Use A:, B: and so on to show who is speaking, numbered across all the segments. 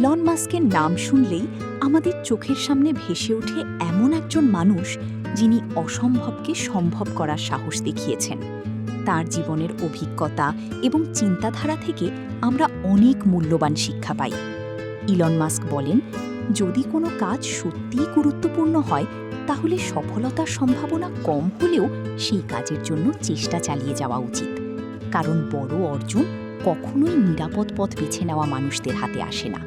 A: Elon মাস্কের নাম শুনলেই আমাদের চোখের সামনে ভেসে ওঠে এমন একজন মানুষ যিনি অসম্ভবকে সম্ভব করার সাহস দেখিয়েছেন। তার জীবনের অভিজ্ঞতা এবং চিন্তাধারা থেকে আমরা অনেক মূল্যবান শিক্ষা পাই। ইলন মাস্ক বলেন, যদি কোনো কাজ সত্যিই গুরুত্বপূর্ণ হয় তাহলে সফলতার সম্ভাবনা কম হলেও সেই কাজের জন্য চেষ্টা চালিয়ে যাওয়া উচিত, কারণ বড় অর্জন কখনোই নিরাপদ পথ বেছে নেওয়া মানুষদের হাতে আসে না।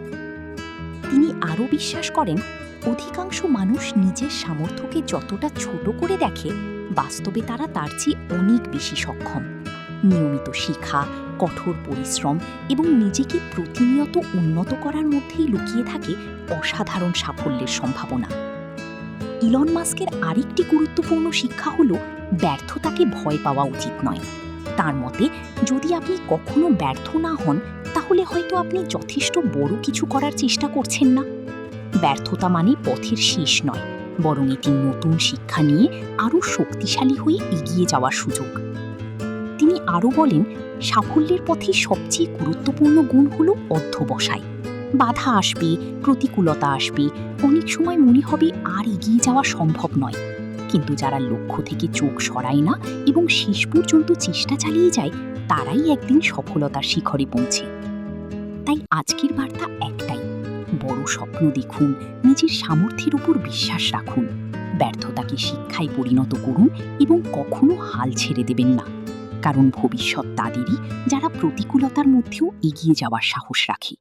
A: তিনি আরও বিশ্বাস করেন, অধিকাংশ মানুষ নিজের সামর্থ্যকে যতটা ছোট করে দেখে, বাস্তবে তারা তার চেয়ে অনেক বেশি সক্ষম। নিয়মিত শিক্ষা, কঠোর পরিশ্রম এবং নিজেকে প্রতিনিয়ত উন্নত করার মধ্যেই লুকিয়ে থাকে অসাধারণ সাফল্যের সম্ভাবনা। ইলন মাস্কের আরেকটি গুরুত্বপূর্ণ শিক্ষা হল ব্যর্থতাকে ভয় পাওয়া উচিত নয়। তার মতে, যদি আপনি কখনো ব্যর্থ না হন তাহলে হয়তো আপনি যথেষ্ট বড় কিছু করার চেষ্টা করছেন না। ব্যর্থতা মানে পথের শেষ নয়, বরং এটি নতুন শিক্ষা নিয়ে আরও শক্তিশালী হয়ে এগিয়ে যাওয়ার সুযোগ। তিনি আরও বলেন, সাফল্যের পথে সবচেয়ে গুরুত্বপূর্ণ গুণ হল অধ্যবসায়। বাধা আসবে, প্রতিকূলতা আসবে, অনেক সময় মনে হবে আর এগিয়ে যাওয়া সম্ভব নয়, কিন্তু যারা লক্ষ্য থেকে চোখ সরায় না এবং শেষ পর্যন্ত চেষ্টা চালিয়ে যায়, তারাই একদিন সফলতার শিখরে পৌঁছে। তাই আজকের বার্তা একটাই, বড় স্বপ্ন দেখুন, নিজের সামর্থ্যের উপর বিশ্বাস রাখুন, ব্যর্থতাকে শিক্ষায় পরিণত করুন এবং কখনো হাল ছেড়ে দেবেন না, কারণ ভবিষ্যৎ তাদেরই যারা প্রতিকূলতার মধ্যেও এগিয়ে যাওয়ার সাহস রাখে।